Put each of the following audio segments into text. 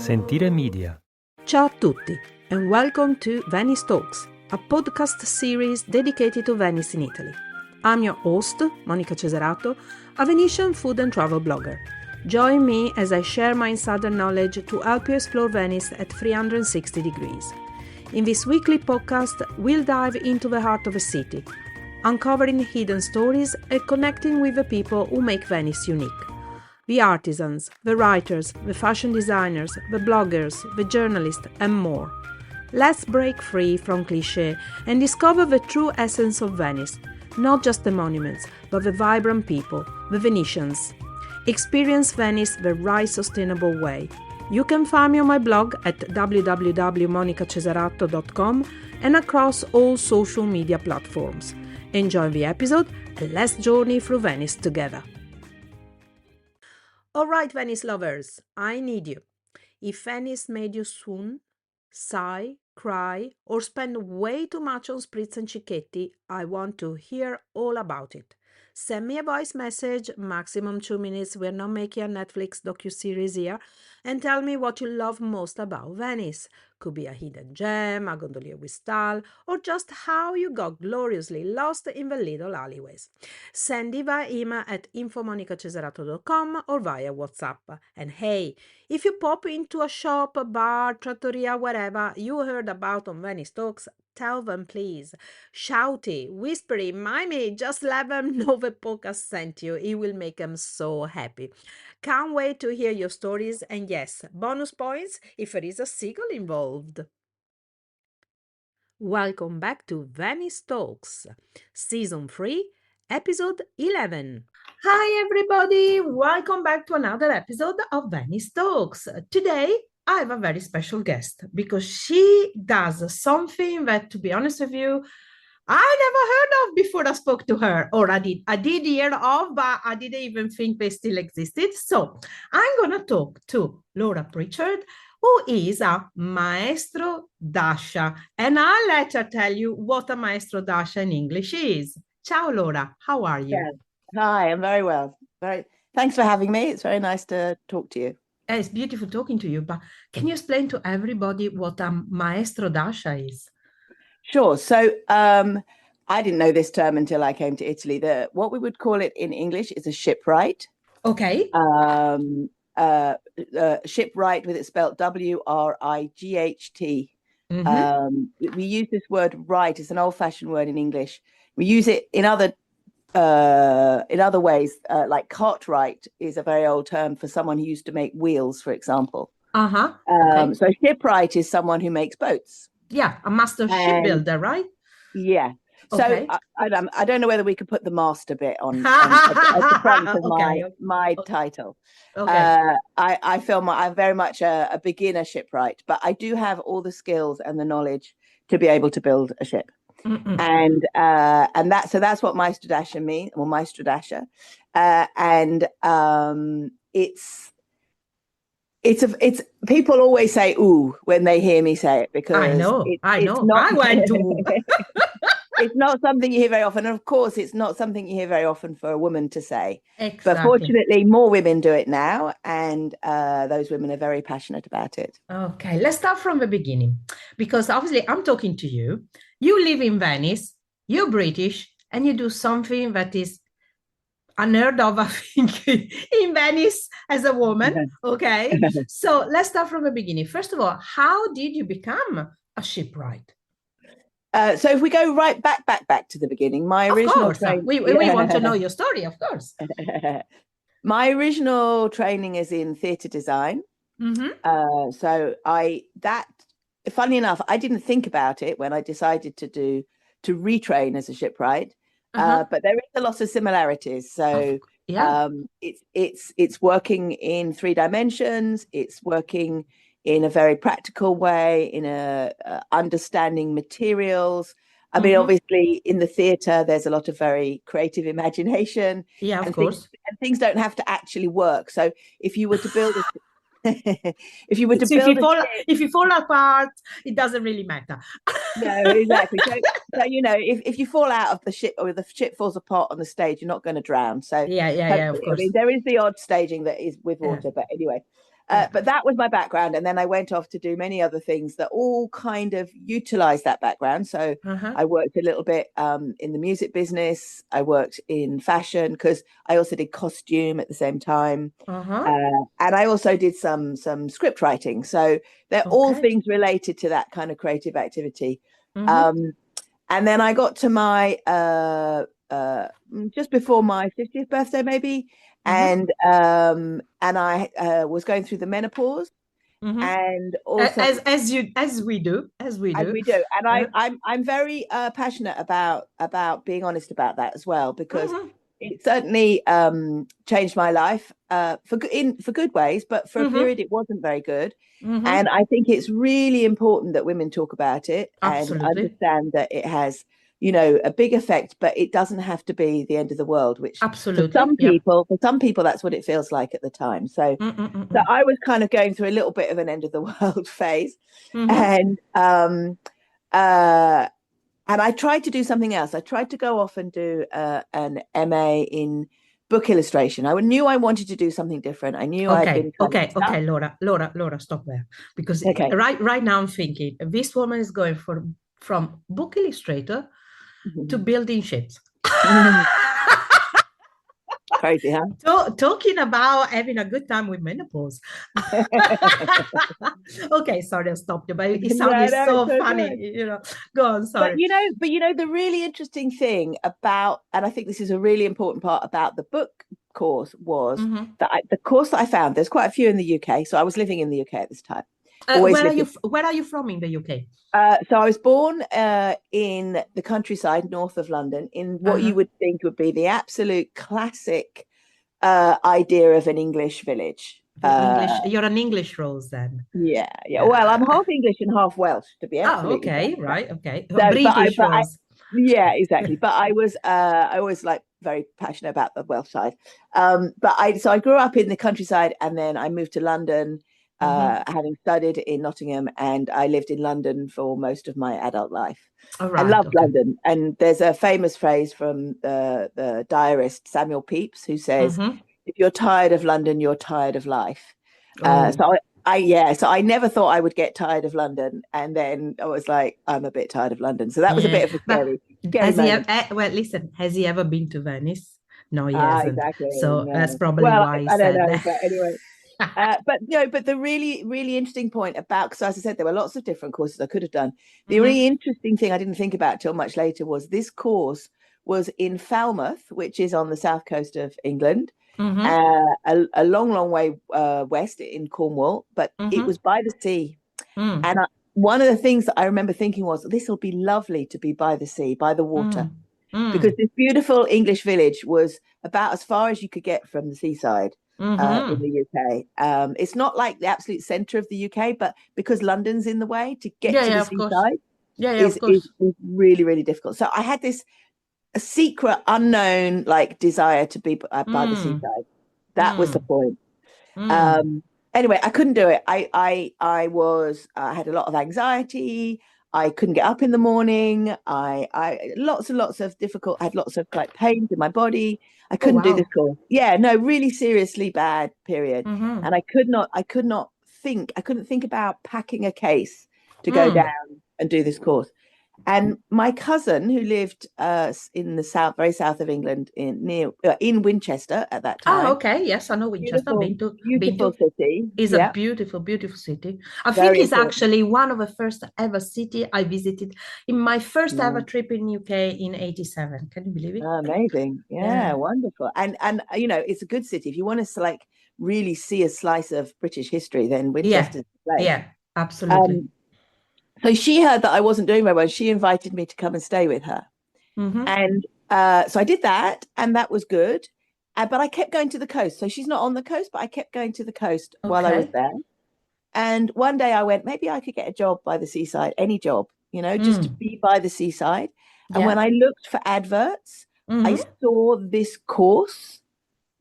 Sentire Media. Ciao a tutti and welcome to Venice Talks, a podcast series dedicated to Venice in Italy. I'm your host, Monica Cesarato, a Venetian food and travel blogger. Join me as I share my insider knowledge to help you explore Venice at 360 degrees. In this weekly podcast, we'll dive into the heart of a city, uncovering hidden stories and connecting with the people who make Venice unique. The artisans, the writers, the fashion designers, the bloggers, the journalists, and more. Let's break free from cliché and discover the true essence of Venice, not just the monuments, but the vibrant people, the Venetians. Experience Venice the right sustainable way. You can find me on my blog at www.monicacesarato.com and across all social media platforms. Enjoy the episode and let's journey through Venice together. All right, Venice lovers, I need you. If Venice made you swoon, sigh, cry, or spend way too much on spritz and cicchetti, I want to hear all about it. Send me a voice message, maximum 2 minutes, we're not making a Netflix docuseries here, and tell me what you love most about Venice. Could be a hidden gem, a gondolier with style, or just how you got gloriously lost in the little alleyways. Send it via email at info@monicacesarato.com or via WhatsApp. And hey, if you pop into a shop, a bar, trattoria, whatever you heard about on Venice Talks, tell them please. Shouty, whispery, mimey, just let them know the podcast sent you. It will make them so happy. Can't wait to hear your stories, and yes, bonus points if there is a seagull involved. Welcome back to Venice Talks, Season 3, Episode 11. Hi everybody, welcome back to another episode of Venice Talks. Today I have a very special guest because she does something that, to be honest with you, I never heard of before I spoke to her, or I did hear of, but I didn't even think they still existed. So I'm going to talk to Laura Pritchard, who is a maestro dasha, and I'll let her tell you what a maestro dasha in English is. Ciao, Laura. How are you? Yeah. Hi, I'm very well. Thanks for having me. It's very nice to talk to you. It's beautiful talking to you, but can you explain to everybody what a maestro dasha is? Sure. So I didn't know this term until I came to Italy. What we would call it in English is a shipwright. Okay. Shipwright with it spelled W-R-I-G-H-T. We use this word right. It's an old-fashioned word in English. We use it in other ways, like cartwright is a very old term for someone who used to make wheels, for example. Okay. So shipwright is someone who makes boats. Yeah, a master shipbuilder, right? Yeah. Okay. So I don't know whether we could put the master bit on at the front of my title. Okay. I feel I'm very much a beginner shipwright, but I do have all the skills and the knowledge to be able to build a ship. And that's what maestro dasha means, or maestro dasha, and it's people always say ooh when they hear me say it, because I know. It's not, I went to. It's not something you hear very often, and of course it's not something you hear very often for a woman to say. Exactly. But fortunately more women do it now, and those women are very passionate about it. Okay, let's start from the beginning, because obviously I'm talking to you. You live in Venice, you're British, and you do something that is unheard of, I think, in Venice as a woman. Okay, so let's start from the beginning. First of all, how did you become a shipwright? So if we go right back to the beginning, my original training... We want to know your story, of course. My original training is in theatre design. Funny enough, I didn't think about it when I decided to retrain as a shipwright. But there is a lot of similarities. So it's working in 3 dimensions. It's working in a very practical way, in understanding materials. I mean, obviously, in the theatre, there's a lot of very creative imagination. Yeah, of course. Things don't have to actually work. So if you were to build if you fall apart, it doesn't really matter. No, exactly. So if you fall out of the ship, or the ship falls apart on the stage, you're not going to drown. So yeah, of course. I mean, there is the odd staging that is with water, but anyway. But that was my background. And then I went off to do many other things that all kind of utilized that background. So I worked a little bit in the music business. I worked in fashion because I also did costume at the same time. And I also did some script writing. So they're all things related to that kind of creative activity. And then I got to my just before my 50th birthday, maybe. And I was going through the menopause, and also as we do. And I'm very passionate about being honest about that as well, because it certainly changed my life for good ways, but for a period it wasn't very good. And I think it's really important that women talk about it and understand that it has, a big effect, but it doesn't have to be the end of the world, which for some people, that's what it feels like at the time. So I was kind of going through a little bit of an end of the world phase. And I tried to do something else. I tried to go off and do an MA in book illustration. I knew I wanted to do something different. I knew I'd been okay, Laura, stop there, because right now I'm thinking this woman is going from book illustrator to building ships. Crazy, huh? Talking about having a good time with menopause. Okay, sorry, I stopped you, but it sounded so funny. Go on, sorry. But the really interesting thing about, and I think this is a really important part about the book course, was that the course that I found, there's quite a few in the UK. So I was living in the UK at this time. Where are you from in the UK? So I was born in the countryside north of London, in what you would think would be the absolute classic idea of an English village. You're an English Rose then. Yeah. Well, I'm half English and half Welsh, to be absolutely honest. Right. Okay. So, British Rose. Yeah, exactly. But I always like very passionate about the Welsh side. So I grew up in the countryside, and then I moved to London, having studied in Nottingham, and I lived in London for most of my adult life. I loved London. And there's a famous phrase from the diarist Samuel Pepys, who says, if you're tired of London, you're tired of life. So I never thought I would get tired of London, and then I was like, I'm a bit tired of London. So that was a bit of a scary moment. Well, listen, has he ever been to Venice? No, he hasn't. Exactly. So that's probably why he said that. But anyway. But the really, really interesting point about, because as I said, there were lots of different courses I could have done. The really interesting thing I didn't think about till much later was this course was in Falmouth, which is on the south coast of England, a long, long way west in Cornwall, but it was by the sea. And one of the things that I remember thinking was, this will be lovely to be by the sea, by the water, because this beautiful English village was about as far as you could get from the seaside. In the UK. It's not like the absolute center of the UK, but because London's in the way, to get to the seaside is really, really difficult. So I had a secret, unknown desire to be by the seaside. That was the point. Anyway, I couldn't do it. I had a lot of anxiety. I couldn't get up in the morning. I had lots of pains in my body. I couldn't do this course. Yeah, no, really seriously bad period. And I couldn't think about packing a case to go down and do this course. And my cousin, who lived in the very south of England, in Winchester at that time. Oh, okay. Yes, I know Winchester. Beautiful city. It's a beautiful, beautiful city. I think it's actually one of the first ever city I visited in my first ever trip in UK in '87. Can you believe it? Amazing. Yeah, wonderful. And it's a good city. If you want to really see a slice of British history, then Winchester's the place. Yeah, absolutely. So she heard that I wasn't doing very well. She invited me to come and stay with her. And so I did that, and that was good. But I kept going to the coast. So she's not on the coast, but I kept going to the coast while I was there. And one day I went, maybe I could get a job by the seaside, any job, just to be by the seaside. And when I looked for adverts, I saw this course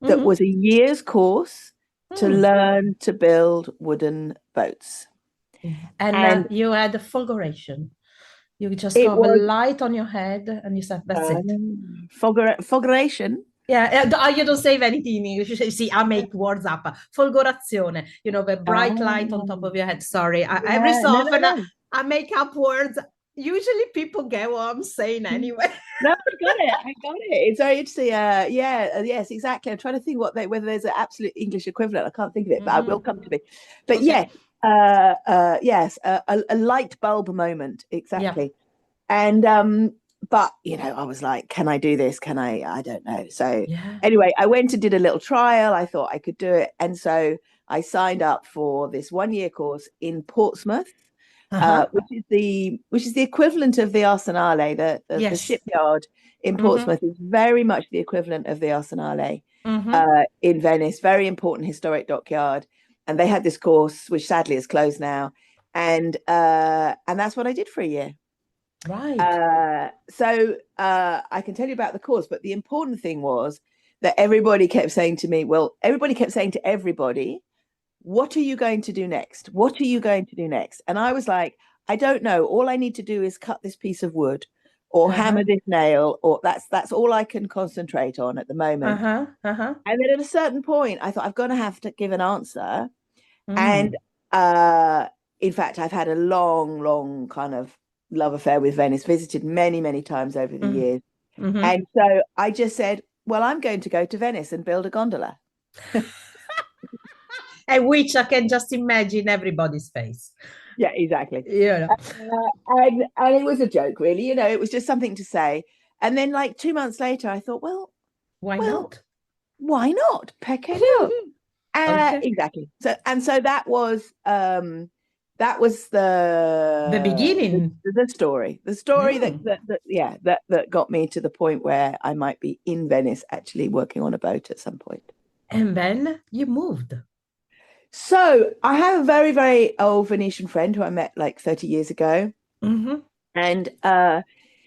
that was a year's course to learn to build wooden boats. And you had a fulguration. You just got a light on your head, and you said, that's it. Fulguration? Yeah, you don't save anything in English. You see, I make words up. Folgorazione, the bright light on top of your head. Sorry, every Yeah, so no, no, often no. I make up words. Usually people get what I'm saying anyway. No, I got it. I got it. It's very interesting. Yes, exactly. I'm trying to think whether there's an absolute English equivalent. I can't think of it, but I will come to me. But Okay. yes, a light bulb moment, Yeah. exactly. And but I was like, can I do this? Can I? I don't know. So Yeah. anyway, I went and did a little trial. I thought I could do it, and so I signed up for this 1 year course in Portsmouth, Uh-huh. which is the equivalent of the Arsenale. The Yes. shipyard in Mm-hmm. Portsmouth is very much the equivalent of the Arsenale Mm-hmm. in Venice. Very important historic dockyard, and they had this course, which sadly is closed now, and that's what I did for a year. Right. So I can tell you about the course, but the important thing was that everybody kept saying to me, well, everybody kept saying to everybody, what are you going to do next? What are you going to do next? And I was like, I don't know. All I need to do is cut this piece of wood or Uh-huh. hammer this nail, or that's all I can concentrate on at the moment. Uh-huh. Uh-huh. And then at a certain point, I thought, I've got to have to give an answer. And Mm. uh, in fact, I've had a long, long kind of love affair with Venice, visited many, many times over the Mm. years. Mm-hmm. And so I just said, well, I'm going to go to Venice and build a gondola. And which I can just imagine everybody's face. Yeah, exactly. Yeah. And it was a joke, really. It was just something to say. And then, like 2 months later, I thought, Why well, not? why not? Perché no? Okay. Exactly. So that was The beginning. the story. The story that, Mm. that that yeah that got me to the point where I might be in Venice actually working on a boat at some point. And then you moved. So I have a very, very old Venetian friend who I met like 30 years ago. Mm-hmm. And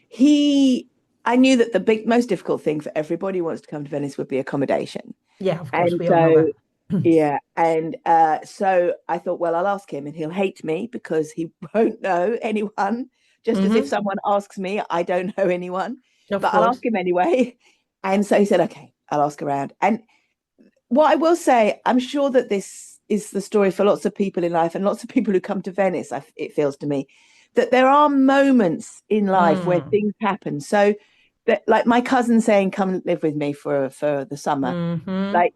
he I knew that the most difficult thing for everybody who wants to come to Venice would be accommodation. Yeah, of course, And we all know so that. yeah, and so I thought, well, I'll ask him and he'll hate me because he won't know anyone. Just as if Mm-hmm. someone asks me, I don't know anyone, Of but I'll ask course. him anyway. And so he said, okay, I'll ask around. And what I will say, I'm sure that this is the story for lots of people in life and lots of people who come to Venice, it feels to me, that there are moments in life where Mm. things happen. So that, like my cousin saying, come live with me for the summer. Mm-hmm. Like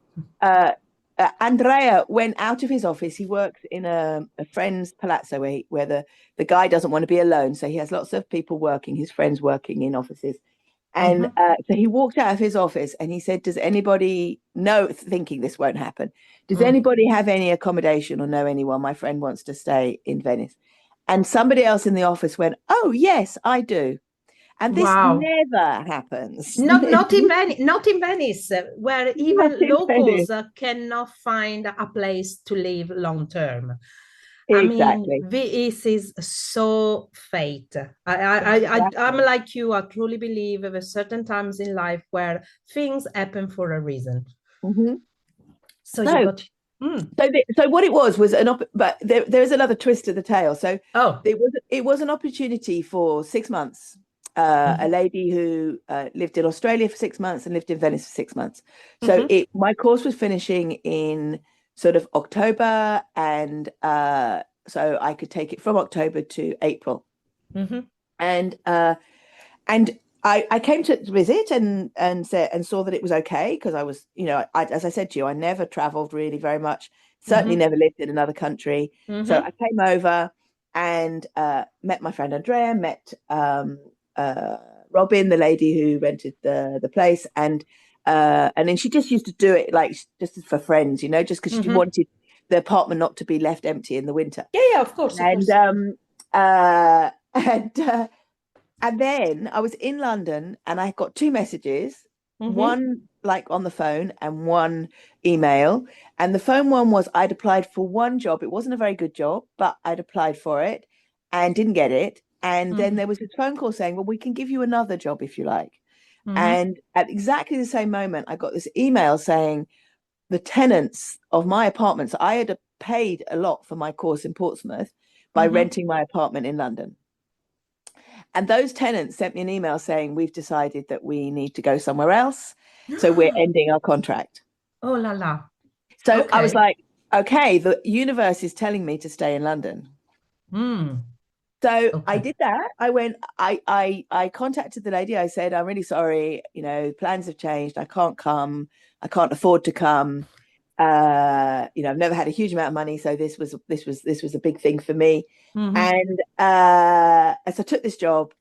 Andrea went out of his office. He works in a friend's palazzo where the guy doesn't want to be alone. So he has lots of people working, his friends working in offices. And Mm-hmm. so he walked out of his office and he said, does anybody know, thinking this won't happen, does Mm. anybody have any accommodation or know anyone? My friend wants to stay in Venice. And somebody else in the office went, oh, yes, I do. And this Wow. never happens. Not in Venice, where Not even in Venice. locals cannot find a place to live long term. I mean, Exactly. this is so fate. I'm Exactly. like you. I truly believe there's certain times in life where things happen for a reason. Mhm. So you So, got, mm. so what it was but there's another twist to the tale. So Oh, it was an opportunity for 6 months. A mhm, lady who lived in Australia for 6 months and lived in Venice for 6 months. So mhm, my course was finishing in sort of October, and so I could take it from October to April. mhm, And and I came to visit and saw that it was okay because I was, as I said to you, I never traveled really very much, certainly mhm, never lived in another country. So mhm, I came over and met my friend Andrea, met uh, Robin, the lady who rented the place, and then she just used to do it like just for friends, just because she mhm. wanted the apartment not to be left empty in the winter. Yeah, yeah, of course, of And course. uh, and uh, and then I was in London and I got two messages, Mhm, one like on the phone and one email. And the phone one was I'd applied for one job. It wasn't a very good job, but I'd applied for it and didn't get it. And then mhm, there was this phone call saying, well, we can give you another job if you like. mhm, And at exactly the same moment, I got this email saying the tenants of my apartment. So I had paid a lot for my course in Portsmouth by mhm. renting my apartment in London. And those tenants sent me an email saying, we've decided that we need to go somewhere else. So we're ending our contract. Oh la la. So Okay. I was like, okay, the universe is telling me to stay in London. So I did that. I contacted the lady. I said, I'm really sorry, plans have changed. I can't come. I can't afford to come. I've never had a huge amount of money, so this was a big thing for me. And as I took this job,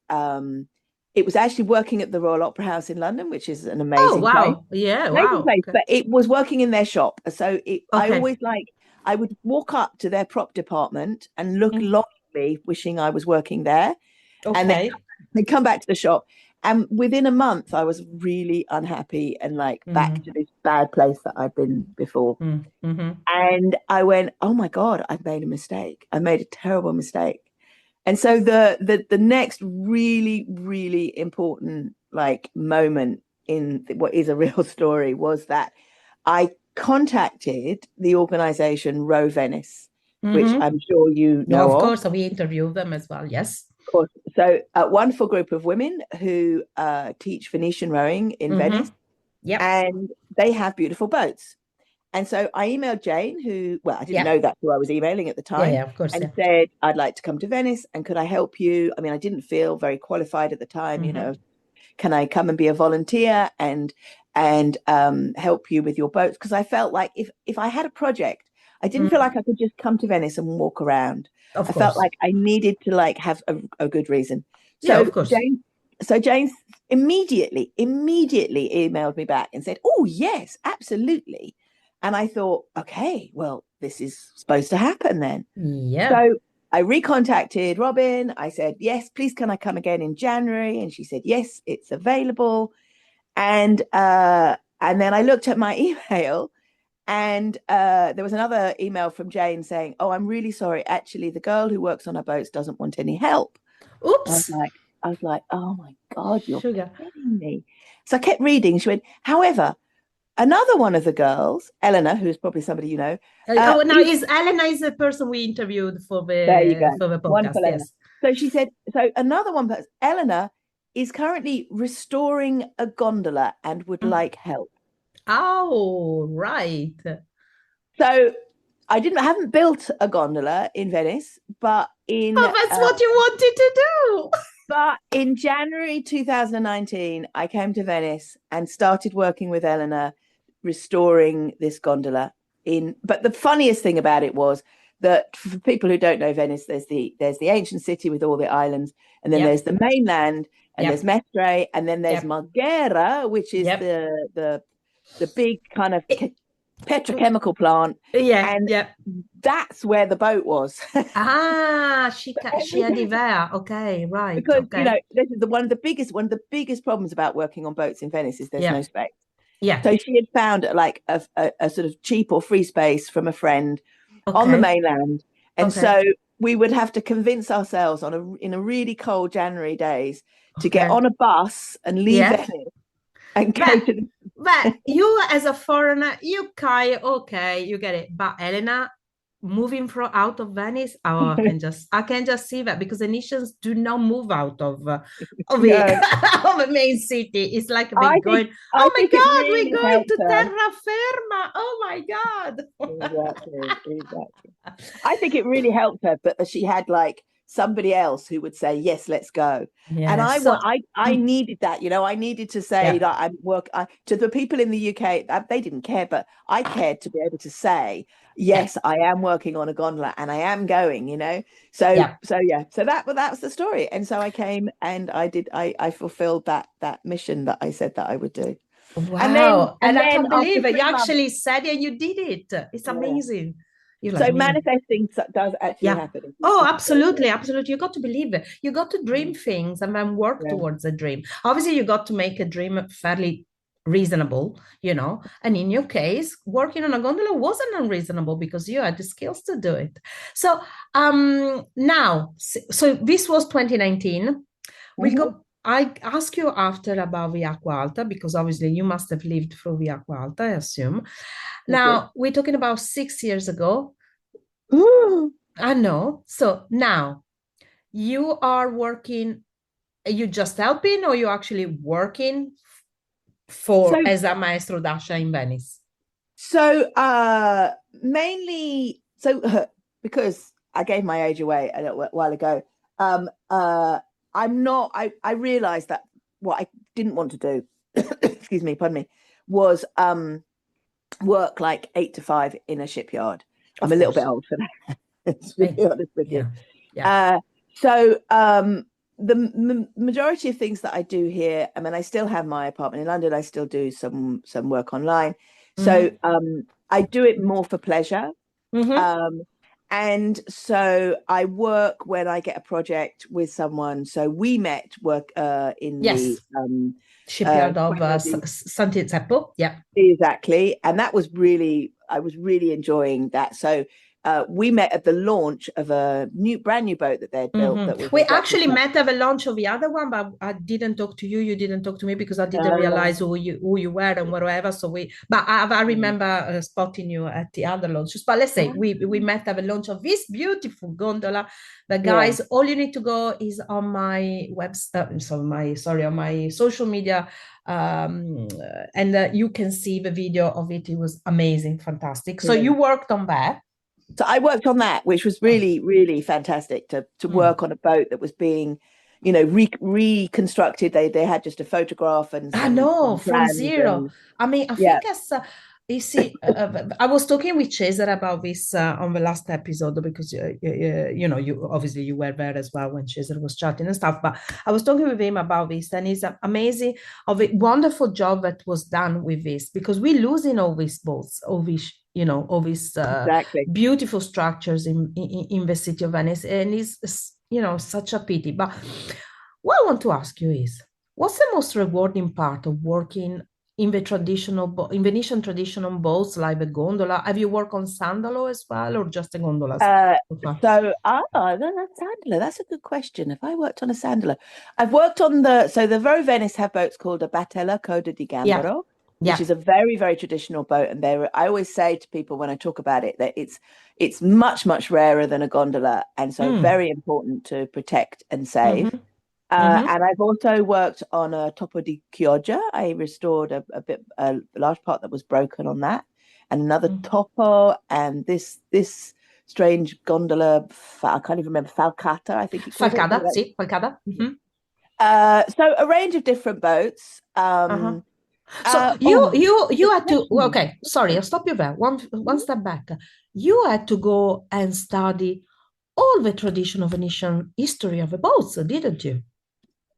it was actually working at the Royal Opera House in London, which is an amazing place. Yeah, amazing place, okay. but it was working in their shop. So I always I would walk up to their prop department and look longingly, wishing I was working there. And then come back to the shop. And within a month, I was really unhappy and back to this bad place that I'd been before. And I went, oh my God, I've made a mistake. I made a terrible mistake. And so the next really, really important moment in what is a real story was that I contacted the organization Venice, which I'm sure you know of. Of course, we interviewed them as well, yes. Of course. So a wonderful group of women who teach Venetian rowing in Venice. Yep. And they have beautiful boats. And so I emailed Jane, who, I didn't know that's who I was emailing at the time. Yeah, of course. And said, I'd like to come to Venice and could I help you? I mean, I didn't feel very qualified at the time, can I come and be a volunteer and help you with your boats? Because I felt like if I had a project, I didn't feel like I could just come to Venice and walk around. I felt like I needed to have a good reason. So of course. Jane immediately emailed me back and said, oh, yes, absolutely. And I thought, okay, well, this is supposed to happen then. Yeah. So I recontacted Robin. I said, yes, please, can I come again in January? And she said, yes, it's available. And then I looked at my email and there was another email from Jane saying, oh, I'm really sorry. Actually, the girl who works on our boats doesn't want any help. Oops. I was like, oh my God, you're kidding me. So I kept reading. She went, however, another one of the girls, Eleanor, who's probably somebody you know. Eleanor is the person we interviewed for the podcast. Wonderful, yes. So she said, so another one person, Eleanor, is currently restoring a gondola and would like help. Oh, right. So I haven't built a gondola in Venice, but that's what you wanted to do. But in January 2019, I came to Venice and started working with Eleanor, restoring this gondola. But the funniest thing about it was that for people who don't know Venice, there's the ancient city with all the islands, and then there's the mainland, and there's Mestre, and then there's Marghera, which is the big kind of petrochemical plant. That's where the boat was. She had it there. Okay, right. Because this is one of the biggest problems about working on boats in Venice is there's no space. Yeah. So she had found a sort of cheap or free space from a friend on the mainland, and so we would have to convince ourselves in a really cold January days to get on a bus and leave Venice and go to. But you as a foreigner, you get it. But Elena, moving out of Venice, I can just see that, because Venetians do not move out of the main city. It's like going, oh my God, we're going to terraferma. Oh my God. Exactly. I think it really helped her, but she had somebody else who would say, yes, let's go. And I needed that, I needed to say that to the people in the UK, they didn't care, but I cared to be able to say, yes, I am working on a gondola and I am going, so that was the story. And so I came and I fulfilled that mission that I said that I would do. Wow. And I can't believe it. You actually said it and you did it. It's amazing. So manifesting does actually happen. Oh, absolutely. You got to believe it. You got to dream things and then work towards a dream. Obviously, you got to make a dream fairly reasonable, and in your case, working on a gondola wasn't unreasonable because you had the skills to do it. So now, so this was 2019. I ask you after about the Acqua Alta, because obviously you must have lived through the Acqua Alta, I assume. Now, we're talking about 6 years ago. Ooh. I know. So now you are working Are you just helping, or you actually working So as a maestro Dasha in Venice? So mainly because I gave my age away a little while ago, I'm not I realized that what I didn't want to do, excuse me, pardon me, was work like 8 to 5 in a shipyard. I'm Of a little bit course. old for that, to be honest with you. Yeah. Yeah. Uh, so the majority of things that I do here, I mean, I still have my apartment in London. I still do some work online. So Mm-hmm. I do it more for pleasure. Mm-hmm. Um, and so I work when I get a project with someone. So we met work in the Yes. Shipyard of Square of Sant'Izeppo. Yeah. exactly. And that was really, I was really enjoying that. So we met at the launch of a brand new boat that they'd built that was We a actually replica. met at the launch of the other one, but I didn't talk to you. You didn't talk to me because I didn't realize who you were and whatever. But I remember spotting you at the other launches. But let's say we met at the launch of this beautiful gondola. But Yeah. guys, all you need to go is on my website, on my social media, and you can see the video of it. It was amazing, fantastic. So Yeah. you worked on that. So I worked on that, which was Oh. really, really fantastic to work on a boat that was being, reconstructed. They had just a photograph and I some know from plans zero. and I mean, I yeah. think as you see, I was talking with Cesar about this on the last episode because you obviously you were there as well when Cesar was chatting and stuff. But I was talking with him about this, and it's amazing of a wonderful job that was done with this because we're losing all these boats, all these Exactly. beautiful structures in the city of Venice, and it's such a pity. But what I want to ask you is, what's the most rewarding part of working in the in Venetian traditional boats like the gondola? Have you worked on sandalo as well, or just the gondolas Uh, so far? that's Sandler. That's a good question. If I worked on a Sandler, I've worked on the Vero Venice have boats called a Battella Coda di Yeah, Gambero, which yeah. is a very, very traditional boat. And I always say to people when I talk about it that it's much, much rarer than a gondola, and so Mm. very important to protect and save. Mm-hmm. Mm-hmm. And I've also worked on a Topo di Chioggia. I restored a large part that was broken on that, and another Mm. Topo, and this strange gondola. I can't even remember, Falcata, I think he called it. Falcada, sì, falcada. Mm-hmm. So a range of different boats. Uh-huh. So you Good had to, well, question. okay, sorry, I'll stop you there. One step back. You had to go and study all the traditional Venetian history of the boats, didn't you?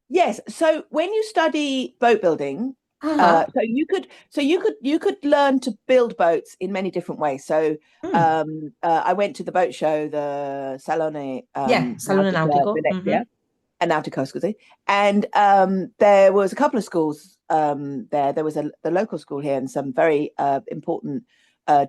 Yes. So when you study boat building, Uh-huh. you could learn to build boats in many different ways. So Mm. I went to the boat show, the Salone Yeah, Salone Nautica Nautico. Mm-hmm. Venezia, and Nautico, scusi. And there was a couple of schools there. There was the local school here and some very important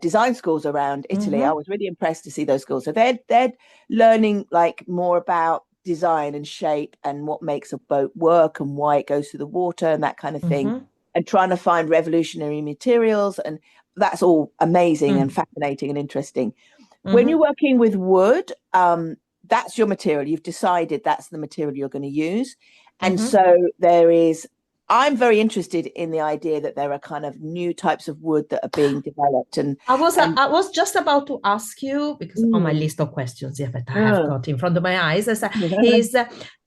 design schools around Italy. I Mm-hmm. was really impressed to see those schools. So they're learning like more about design and shape and what makes a boat work and why it goes through the water and that kind of thing, Mm-hmm. and trying to find revolutionary materials. And that's all amazing and Mm. fascinating and interesting. When you're Mm-hmm. working with wood, that's your material. You've decided that's the material you're going to use. And Mm-hmm. so I'm very interested in the idea that there are kind of new types of wood that are being developed and I was just about to ask you because on my mm, list of questions, yeah, that I have mm. got in front of my eyes, is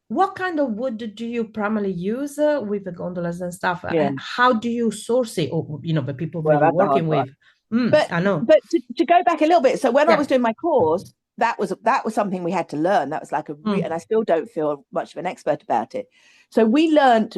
what kind of wood do you primarily use with the gondolas and stuff? Yeah. How do you source it? Or the people that Well, you're that's a working hard part. with? But I know. but to go back a little bit, so when I Yeah. was doing my course, that was something we had to learn. That was like and Mm. I still don't feel much of an expert about it. So we learned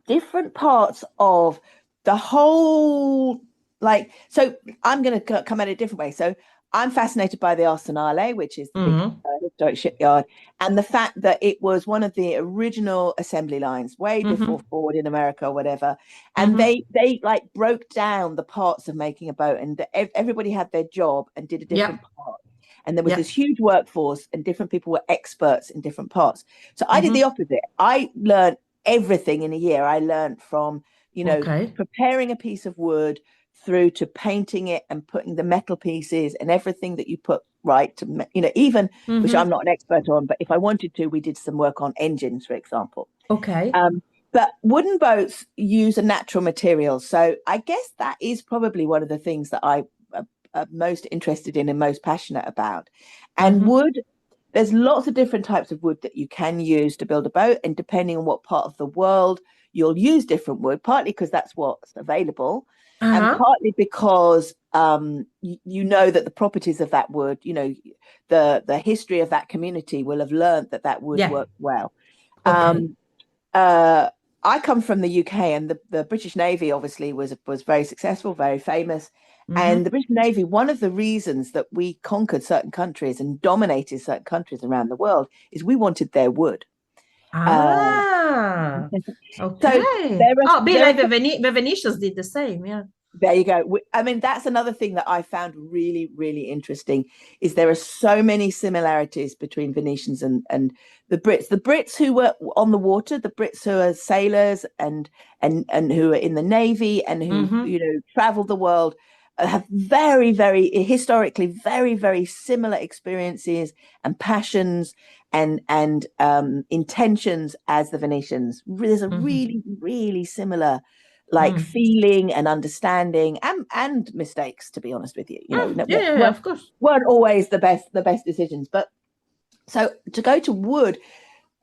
different parts of the whole, like, so I'm going to come at it a different way. So I'm fascinated by the Arsenale, which is the big Mm-hmm. historic shipyard, and the fact that it was one of the original assembly lines way before Mm-hmm. Ford in America or whatever. And Mm-hmm. they like broke down the parts of making a boat, and everybody had their job and did a Yeah. different part. And there was Yeah. this huge workforce, and different people were experts in different parts. So I did the Mm-hmm. opposite. I learned everything in a year. I learned from, Okay. preparing a piece of wood through to painting it and putting the metal pieces and everything that you put right to, even, which I'm not an expert on, but if I wanted to, we did some work on engines, for example. Okay. But wooden boats use a natural material. So I guess that is probably one of the things that I'm most interested in and most passionate about. And wood, there's lots of different types of wood that you can use to build a boat. And depending on what part of the world you'll use different wood, partly because that's what's available, and partly because you know that the properties of that wood, the history of that community will have learned that wood works well. Okay. I come from the UK, and the British Navy obviously was very successful, very famous. And the British Navy, one of the reasons that we conquered certain countries and dominated certain countries around the world is we wanted their wood. Okay. So the Venetians did the same, yeah. There you go. I mean, that's another thing that I found really, really interesting is there are so many similarities between Venetians and the Brits. The Brits who were on the water, the Brits who are sailors and who are in the Navy and who traveled the world have very, very historically very, very similar experiences and passions and intentions as the Venetians. There's a really, really similar feeling and understanding and mistakes, to be honest with you. Of course, weren't always the best decisions. But so to go to wood,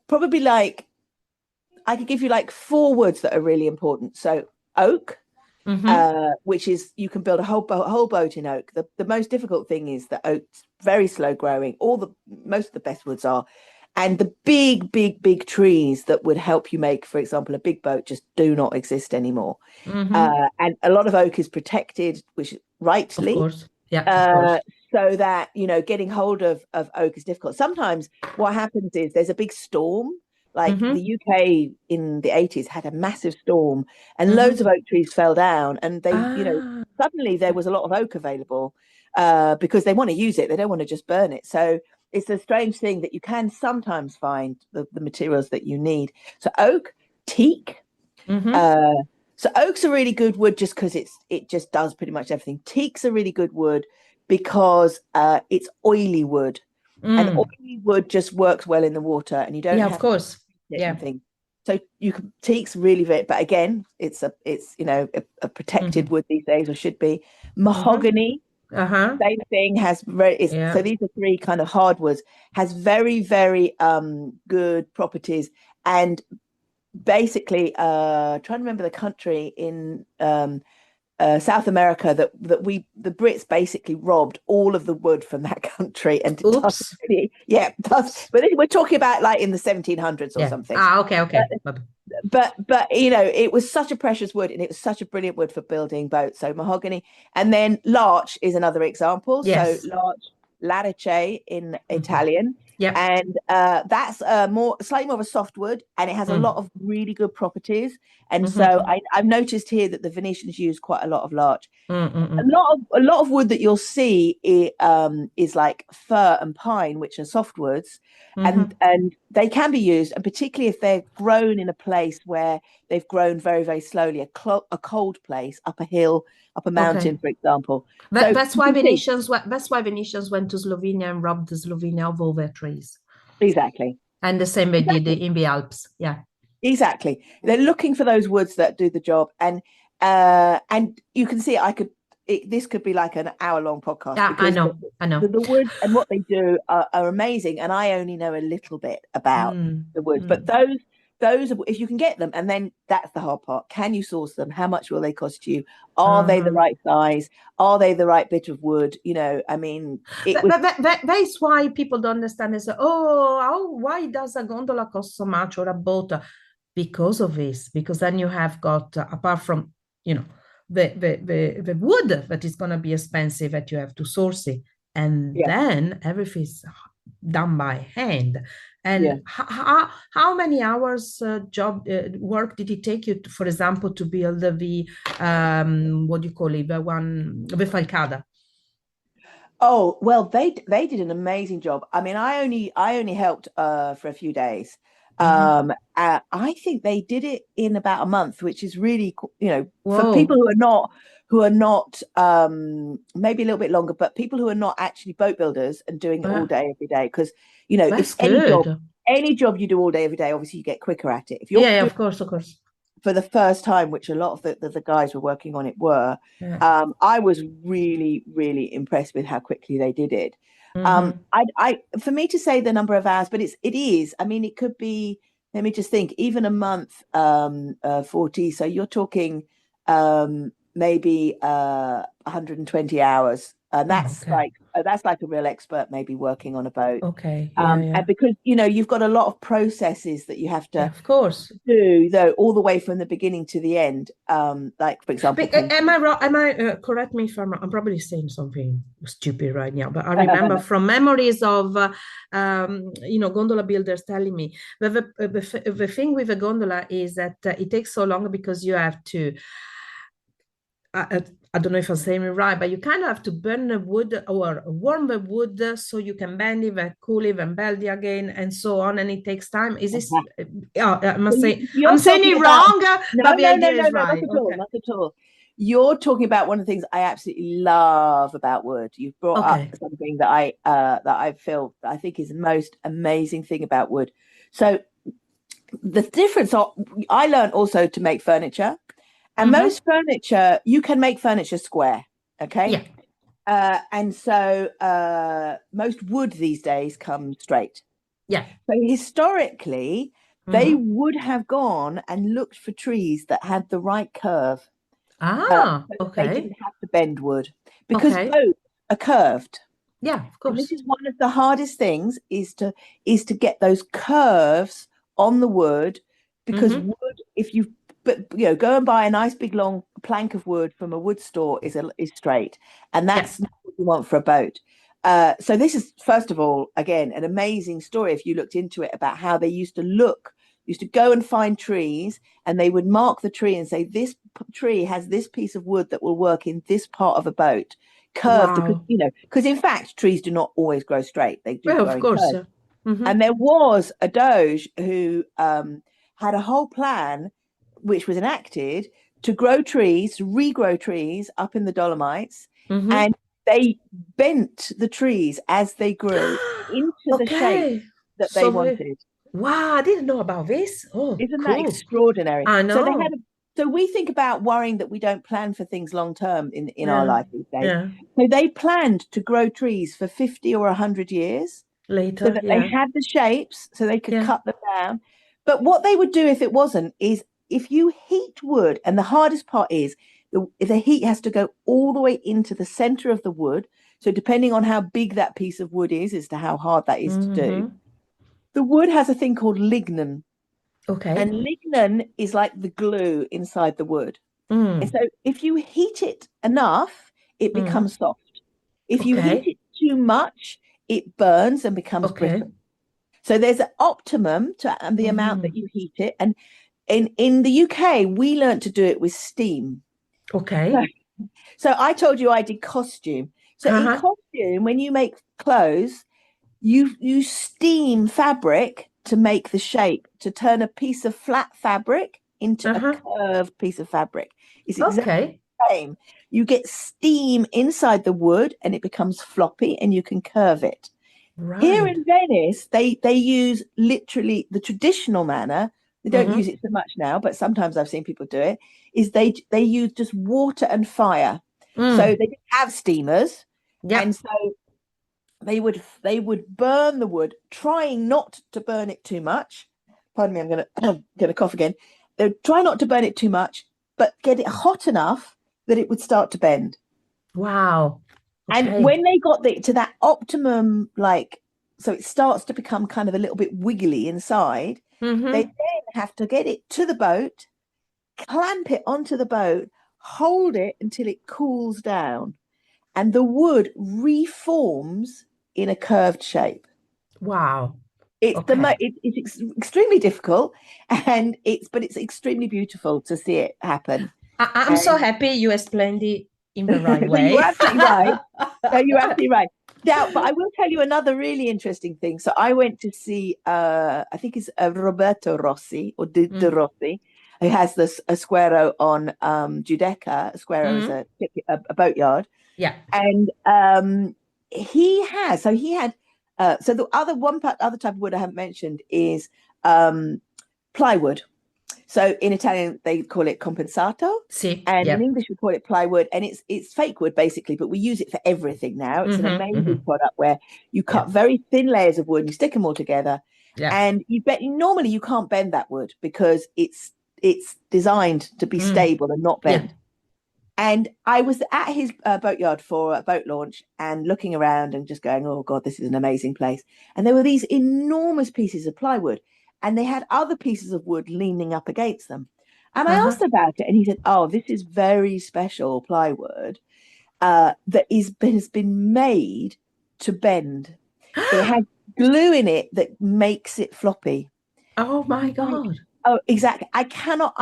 probably I could give you 4 woods that are really important. So oak, which is, you can build a whole boat in oak. The most difficult thing is that oak's very slow growing. Most of the best woods are. And the big trees that would help you make, for example, a big boat just do not exist anymore. And a lot of oak is protected, which rightly. Of course. Yeah, of course. So that, getting hold of oak is difficult. Sometimes what happens is there's a big storm. The UK in the 80s had a massive storm and loads of oak trees fell down, and they, suddenly there was a lot of oak available because they want to use it. They don't want to just burn it. So it's a strange thing that you can sometimes find the materials that you need. So oak, teak. So oak's a really good wood just because it just does pretty much everything. Teak's a really good wood because it's oily wood. And oily wood just works well in the water, and you don't have of course. Thing. So teak's really great, but again, it's a protected wood these days, or should be. Mahogany. Same thing, so these are 3 kind of hardwoods, has very, very good properties. And basically trying to remember the country in South America that the Brits basically robbed all of the wood from that country, and but we're talking about in the 1700s or something. Okay. But it was such a precious wood, and it was such a brilliant wood for building boats. So mahogany. And then larch is another example. Yes. So larch, larice in Italian. And that's slightly more of a softwood, and it has a lot of really good properties. And so I've noticed here that the Venetians use quite a lot of larch. A lot of wood that you'll see is like fir and pine, which are softwoods, and they can be used, and particularly if they're grown in a place where they've grown very, very slowly, a cold place, up a hill, up a mountain, for example. That's why Venetians went to Slovenia and robbed Slovenia of all their trees. Exactly. And the same they did in the Alps. Yeah. Exactly. They're looking for those woods that do the job. And you can see this could be like an hour-long podcast. Yeah, I know. The woods and what they do are amazing. And I only know a little bit about the woods. But those, if you can get them, and then that's the hard part. Can you source them? How much will they cost you? Are they the right size? Are they the right bit of wood? I mean, that's why people don't understand. They say, why does a gondola cost so much, or a boat? Because of this. Because then you have got, apart from, the wood that is going to be expensive, that you have to source it, and then everything's done by hand. And how many hours work did it take you, for example, to build the what do you call it, the falcada? Oh, well, they did an amazing job. I mean, I only helped for a few days, I think they did it in about a month, which is really, for Whoa. people who are not maybe a little bit longer, but people who are not actually boat builders and doing it all day, every day. Because, if That's good. any job you do all day, every day, obviously you get quicker at it. If you're Yeah, doing of course, of course. for the first time, which a lot of the guys were working on it were, Yeah. I was really, really impressed with how quickly they did it. For me to say the number of hours, but it is, I mean, it could be, let me just think, even a month, 40. So you're talking maybe 120 hours. And that's like a real expert maybe working on a boat. Okay. And because, you've got a lot of processes that you have to of course. do, though, all the way from the beginning to the end. Like, for example, Am I wrong? Correct me if I'm wrong. Saying something stupid right now, but I remember from memories of, gondola builders telling me that the thing with a gondola is that it takes so long because you have to, I don't know if I'm saying it right, but you kind of have to burn the wood or warm the wood so you can bend it, and cool it, and bend it again, and so on. And it takes time. Is this? I must say, I'm saying it wrong, but the idea is right. Not at all. You're talking about one of the things I absolutely love about wood. You've brought up something that I think is the most amazing thing about wood. So the difference, I learned also to make furniture. And most furniture, you can make furniture square, okay? Yeah. And so most wood these days comes straight. Yeah. So historically, they would have gone and looked for trees that had the right curve. So they didn't have to bend wood because boats are curved. Yeah, of course. And this is one of the hardest things is to get those curves on the wood, because wood, if you go and buy a nice big long plank of wood from a wood store is straight, and that's not what you want for a boat. So this is, first of all, again, an amazing story if you looked into it, about how they used to go and find trees, and they would mark the tree and say, this tree has this piece of wood that will work in this part of a boat, curved. Wow. Because in fact trees do not always grow straight, they do grow, of course, curves. And there was a doge who had a whole plan which was enacted to grow trees, to regrow trees up in the Dolomites, and they bent the trees as they grew into the shape that they wanted. Wow, I didn't know about this. Oh, isn't that extraordinary? I know. So we think about worrying that we don't plan for things long term in our life these days. Yeah. So they planned to grow trees for 50 or 100 years later, so that they had the shapes, so they could cut them down. But what they would do if it wasn't is, if you heat wood, and the hardest part is the heat has to go all the way into the center of the wood. So depending on how big that piece of wood is as to how hard that is to do. The wood has a thing called lignin. Okay. And lignin is like the glue inside the wood. And so if you heat it enough, it becomes soft. If you heat it too much, it burns and becomes brittle. So there's an optimum to the amount that you heat it. And in the UK, we learned to do it with steam. Okay. So I told you I did costume. So in costume, when you make clothes, you steam fabric to make the shape, to turn a piece of flat fabric into a curved piece of fabric. It's exactly the same. You get steam inside the wood and it becomes floppy and you can curve it. Right. Here in Venice, they use literally the traditional manner. They don't use it so much now, but sometimes I've seen people do it, is they use just water and fire. So they didn't have steamers. Yep. And so they would burn the wood, trying not to burn it too much. Pardon me, I'm gonna cough again. They would try not to burn it too much, but get it hot enough that it would start to bend. Wow. Okay. And when they got to that optimum, so it starts to become kind of a little bit wiggly inside, they then have to get it to the boat, clamp it onto the boat, hold it until it cools down, and the wood reforms in a curved shape. Wow. It's it's extremely difficult, but it's extremely beautiful to see it happen. I'm so happy you explained it in the right So you're way. absolutely right. No, you're absolutely right. Now, but I will tell you another really interesting thing. So I went to see, I think it's Roberto Rossi or De Rossi, who has this a Squero on Giudecca. A Squero is a boatyard. Yeah. And he had so the other type of wood I haven't mentioned is plywood. So in Italian they call it compensato, and in English we call it plywood, and it's fake wood basically, but we use it for everything now. It's an amazing product where you cut very thin layers of wood and you stick them all together, and normally you can't bend that wood because it's designed to be stable and not bend. And I was at his boatyard for a boat launch and looking around and just going, oh God, this is an amazing place. And there were these enormous pieces of plywood, and they had other pieces of wood leaning up against them. And I asked about it, and he said, oh, this is very special plywood that has been made to bend. It has glue in it that makes it floppy. Oh my God. Oh, exactly. I cannot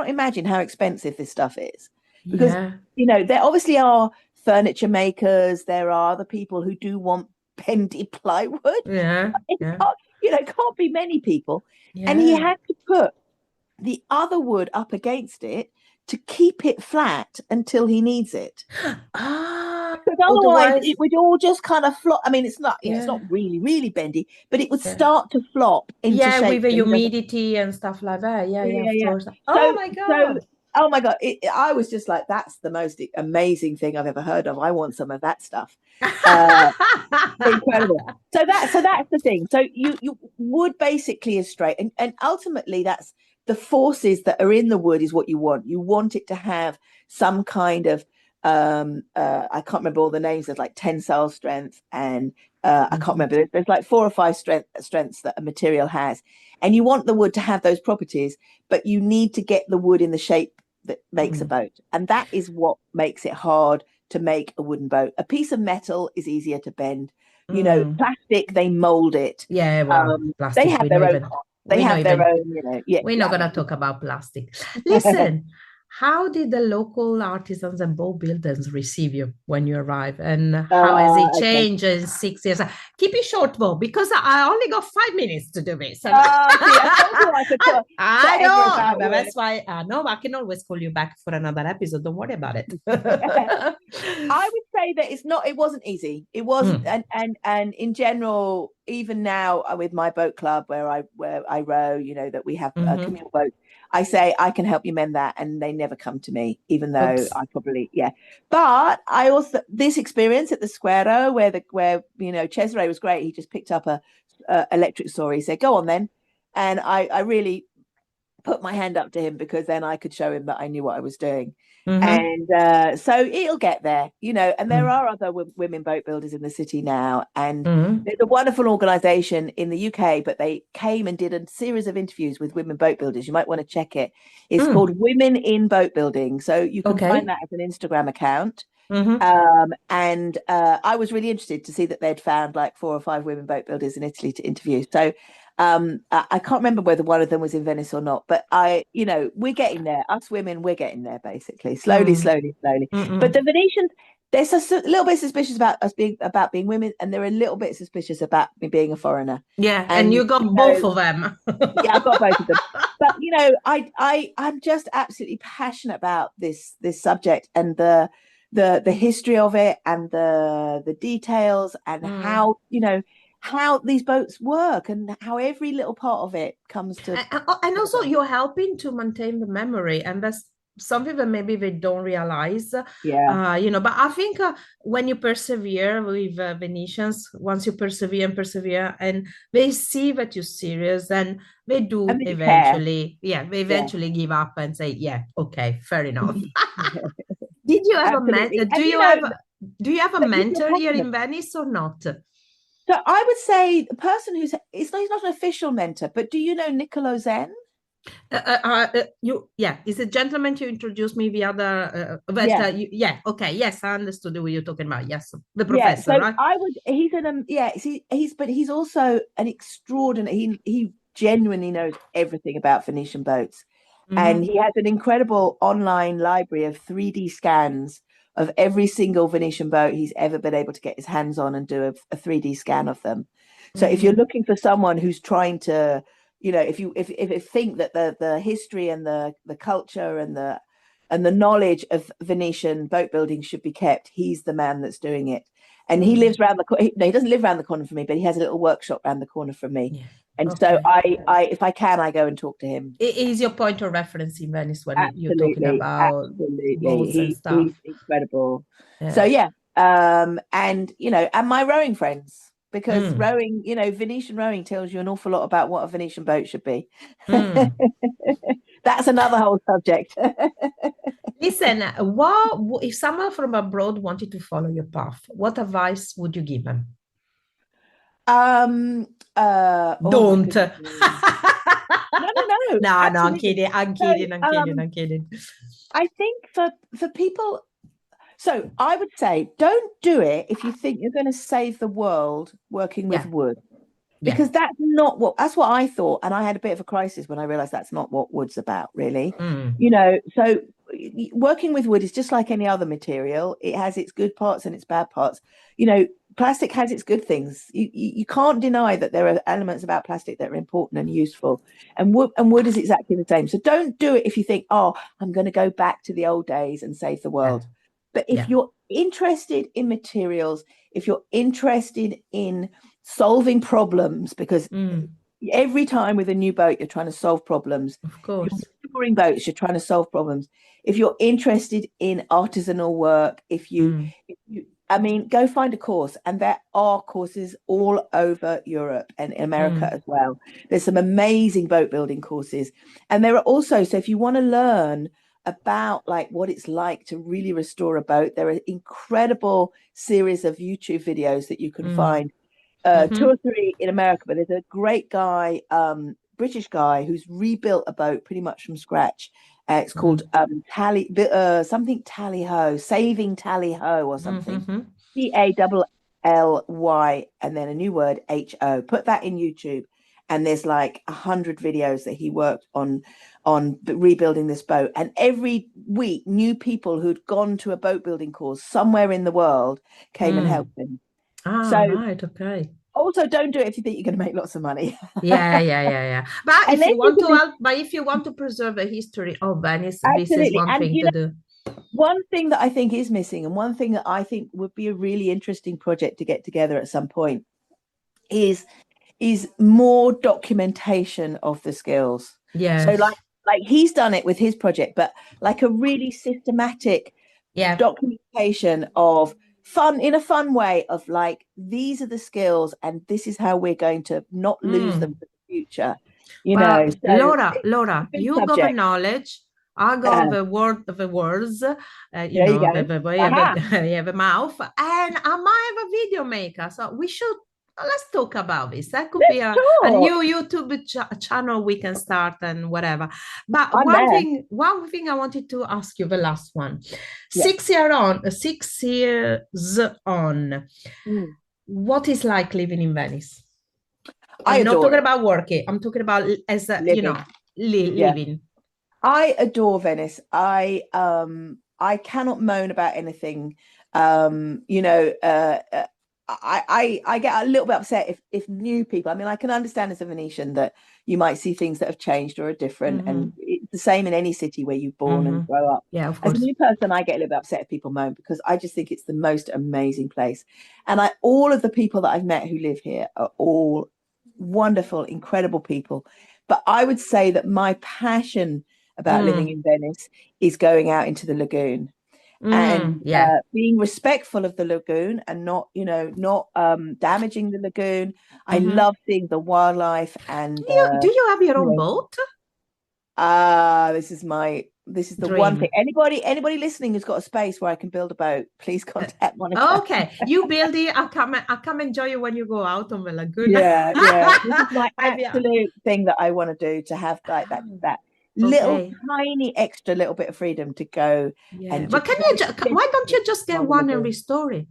imagine how expensive this stuff is, because there obviously are furniture makers, there are other people who do want bendy plywood. It can't be many people. And he had to put the other wood up against it to keep it flat until he needs it. Because otherwise it would all just kind of flop. I mean, it's not really, really bendy, but it would start to flop into shape. With the humidity and stuff like that. Of course. Oh my God. Oh my God. I was just like, that's the most amazing thing I've ever heard of. I want some of that stuff. Incredible. So that's the thing. So you wood basically is straight, and ultimately that's the forces that are in the wood is what you want. You want it to have some kind of I can't remember all the names. There's like tensile strength, and I can't remember. There's like 4 or 5 strengths that a material has, and you want the wood to have those properties, but you need to get the wood in the shape that makes a boat, and that is what makes it hard to make a wooden boat. A piece of metal is easier to bend. Plastic, they mold it. Plastic, they have their own. They have their own. We're not gonna talk about plastic. Listen. How did the local artisans and boat builders receive you when you arrived? And how has it changed in 6 years? Keep it short, though, because I only got 5 minutes to do this. I know. That's why I can always call you back for another episode. Don't worry about it. I would say that it wasn't easy. It wasn't. And in general, even now with my boat club where I row, that we have a communal boat, I say I can help you mend that, and they never come to me, even though I probably But I also this experience at the Squero where Cesare was great. He just picked up a electric saw. He said, "Go on then," and I really put my hand up to him, because then I could show him that I knew what I was doing. And so it'll get there, and there are other women boat builders in the city now, and there's a wonderful organization in the UK, but they came and did a series of interviews with women boat builders. You might want to check it. It's called Women in Boat Building, so you can find that as an Instagram account. And I was really interested to see that they'd found like 4 or 5 women boat builders in Italy to interview. So I can't remember whether one of them was in Venice or not, but we're getting there. Us women, we're getting there, basically, slowly. But the Venetians, they're a little bit suspicious about us being women, and they're a little bit suspicious about me being a foreigner. And you got both of them. I've got both of them. But I'm just absolutely passionate about this subject, and the history of it, and the details, and how these boats work, and how every little part of it comes to. And also you're helping to maintain the memory, and that's something that maybe they don't realize. But I think when you persevere with Venetians, once you persevere and they see that you're serious, and they do eventually give up and say, okay, fair enough. Did you have a mentor? Do you have a mentor here in Venice or not? So I would say the person he's not an official mentor, but do you know Niccolo Zen? Is a gentleman to introduce me the other. Yes, I understood what you're talking about. Yes, the professor, so right? He's also an extraordinary. He genuinely knows everything about Venetian boats, And he has an incredible online library of 3D scans of every single Venetian boat he's ever been able to get his hands on and do a 3D scan of them. So if you're looking for someone who's trying to, if you think that the history and the culture and the knowledge of Venetian boat building should be kept, he's the man that's doing it. And he lives around the corner. No, he doesn't live around the corner from me, but he has a little workshop around the corner from me. Yeah. And so I, if I can, I go and talk to him. It is your point of reference in Venice when you're talking about boats and stuff. He's incredible. Yeah. So yeah, and and my rowing friends, because rowing, Venetian rowing tells you an awful lot about what a Venetian boat should be. That's another whole subject. Listen, what if someone from abroad wanted to follow your path? What advice would you give them? Don't. No, I'm kidding. I'm kidding. I think for people, so I would say don't do it if you think you're going to save the world working with wood. Because that's what I thought. And I had a bit of a crisis when I realized that's not what wood's about, really. So working with wood is just like any other material. It has its good parts and its bad parts. Plastic has its good things. You can't deny that there are elements about plastic that are important and useful. And wood is exactly the same. So don't do it if you think, oh, I'm going to go back to the old days and save the world. Yeah. But if you're interested in materials, if you're interested in solving problems, because every time with a new boat, you're trying to solve problems. Of course. You're touring boats, you're trying to solve problems. If you're interested in artisanal work, go find a course. And there are courses all over Europe and in America as well. There's some amazing boat building courses. And there are also, so if you want to learn about like what it's like to really restore a boat, there are incredible series of YouTube videos that you can find. 2 or 3 in America, but there's a great guy, British guy, who's rebuilt a boat pretty much from scratch. It's called Tally Ho, Saving Tally Ho or something. Tally and then a new word, HO. Put that in YouTube, and there's like 100 videos that he worked on rebuilding this boat. And every week, new people who'd gone to a boat building course somewhere in the world came and helped him. Right, okay. Also, don't do it if you think you're going to make lots of money. Yeah. But if you want to preserve the history of Venice, this is one thing to do. One thing that I think is missing, and one thing that I think would be a really interesting project to get together at some point, is more documentation of the skills. Yeah. So like he's done it with his project, but like a really systematic documentation of in a fun way of like, these are the skills and this is how we're going to not lose them for the future. So Laura, you got the knowledge, I got the words, you have a mouth, and I might have a video maker, so we should let's talk about this. That could be a new YouTube channel we can start and whatever. But one thing I wanted to ask you, the last one. 6 years on, what is like living in Venice? I'm not talking about working. I'm talking about as living. Living. I adore Venice. I cannot moan about anything. I get a little bit upset if new people, I can understand as a Venetian that you might see things that have changed or are different, and it's the same in any city where you're born and grow up. Yeah, of course. As a new person, I get a little bit upset if people moan, because I just think it's the most amazing place. And all of the people that I've met who live here are all wonderful, incredible people. But I would say that my passion about living in Venice is going out into the lagoon. And being respectful of the lagoon and not damaging the lagoon. I love seeing the wildlife. And do you have your own boat? This is the dream. One thing. Anybody listening who's got a space where I can build a boat, please contact Monica. Okay, you build it. I'll come enjoy you when you go out on the lagoon. Yeah. This is my absolute thing that I want to do, to have like that little tiny extra little bit of freedom to go. But why don't you just get one and restore it?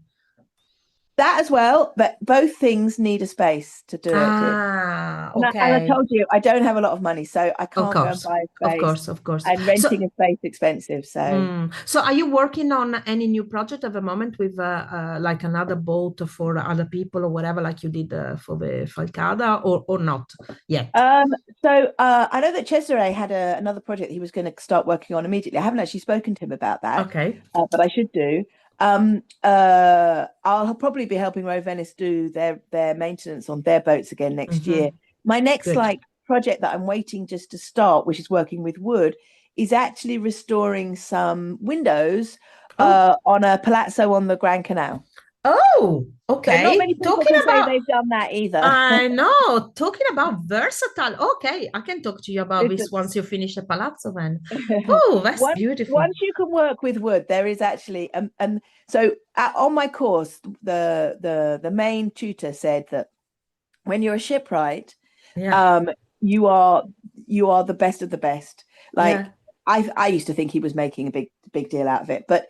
That as well, but both things need a space to do it. And I Okay. told you, I don't have a lot of money, so I Of can't go and course. buy a Of space. course, of course. And So, renting a space expensive. So, so are you working on any new project at the moment with like another boat for other people or whatever, like you did for the Falcada, or not yet? um, I know that Cesare had another project he was going to start working on immediately. I haven't actually spoken to him about that, Okay. but I should do. I'll probably be helping Row Venice do their maintenance on their boats again next year. My next Good. project that I'm waiting just to start, which is working with wood, is actually restoring some windows Oh, on a palazzo on the Grand Canal. oh, So not okay. many people Talking can say about, they've done that either. I know, talking about versatile. Okay, I can talk to you about this Listen, once you finish the palazzo then. Oh, that's beautiful. once you can work with wood, there is actually so on my course, the main tutor said that when you're a shipwright, Yeah, um, you are the best of the best. Like yeah, I used to think he was making a big deal out of it, but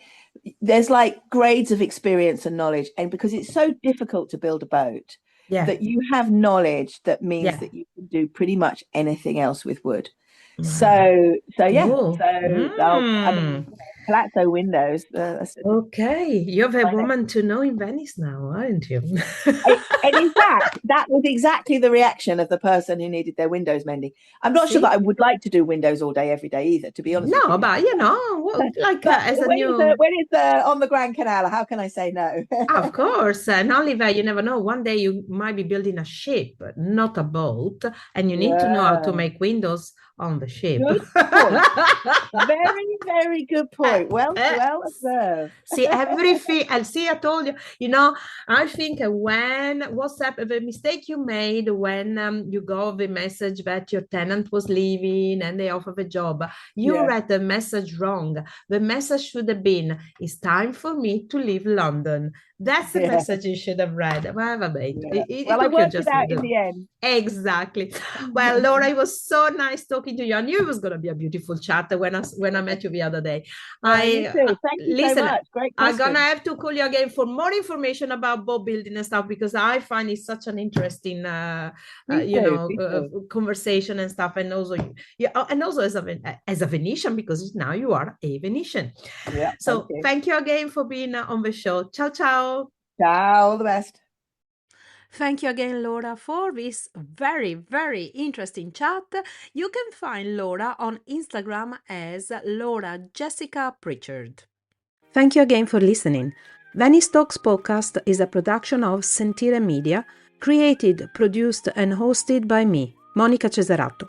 there's like grades of experience and knowledge, and because it's so difficult to build a boat, yeah, that you have knowledge that means yeah. that you can do pretty much anything else with wood. Wow. So yeah, Cool. I mean, palazzo windows. Okay, you're the My next. woman to know in Venice now, aren't you? And in fact, that was exactly the reaction of the person who needed their windows mending. I'm not sure that I See? would like to do windows all day, every day either, to be honest with No, you. but like But as a new, when it's on the Grand Canal, how can I say no? of course, and only that you never know. One day you might be building a ship, not a boat, and you need to know how to Yeah, make windows on the ship. good point. Very, very good point. Well observed. See everything, and see, I told you, I think when WhatsApp, the mistake you made when you got the message that your tenant was leaving and they offer the job, you Yeah, read the message wrong. The message should have been, it's time for me to leave London. That's the yeah, message you should have read. Whatever, mate. yeah. It Well, I took you worked it just a out in little. the end. Exactly. Well, Laura, it was so nice talking to you. I knew it was going to be a beautiful chat when I met you the other day. You I too. Thank you so listen. much. Great I'm gonna question. have to call you again for more information about boat building and stuff because I find it such an interesting, Me too. Me too. conversation and stuff. And also, yeah, and also as a Venetian because now you are a Venetian. Yeah, thank So you. thank you again for being on the show. Ciao, ciao. Ciao, all the best. Thank you again, Laura, for this very, very interesting chat. You can find Laura on Instagram as Laura Jessica Pritchard. Thank you again for listening. Venice Talks podcast is a production of Sentire Media, created, produced, and hosted by me, Monica Cesarato.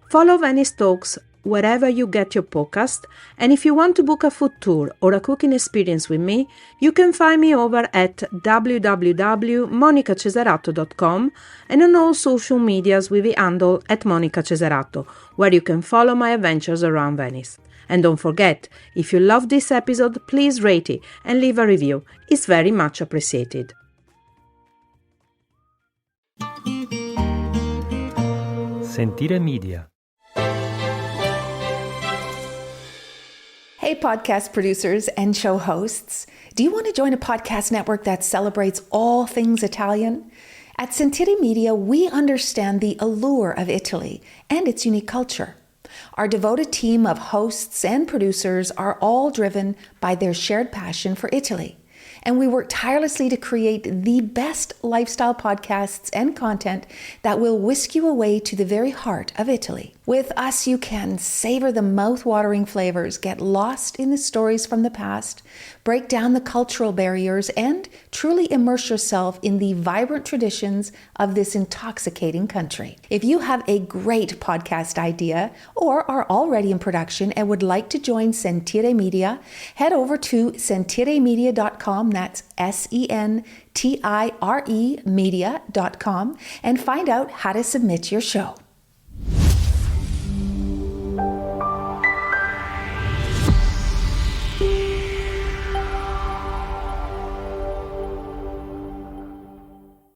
Follow Venice Talks wherever you get your podcast, and if you want to book a food tour or a cooking experience with me, you can find me over at www.monicacesarato.com and on all social medias with the handle @monicacesarato, where you can follow my adventures around Venice. And don't forget, if you love this episode, please rate it and leave a review. It's very much appreciated. Sentire Media. Hey, podcast producers and show hosts. Do you want to join a podcast network that celebrates all things Italian? At Sentire Media, we understand the allure of Italy and its unique culture. Our devoted team of hosts and producers are all driven by their shared passion for Italy. And we work tirelessly to create the best lifestyle podcasts and content that will whisk you away to the very heart of Italy. With us, you can savor the mouth-watering flavors, get lost in the stories from the past, break down the cultural barriers, and truly immerse yourself in the vibrant traditions of this intoxicating country. If you have a great podcast idea or are already in production and would like to join Sentire Media, head over to sentiremedia.com, that's SENTIRE media.com, and find out how to submit your show.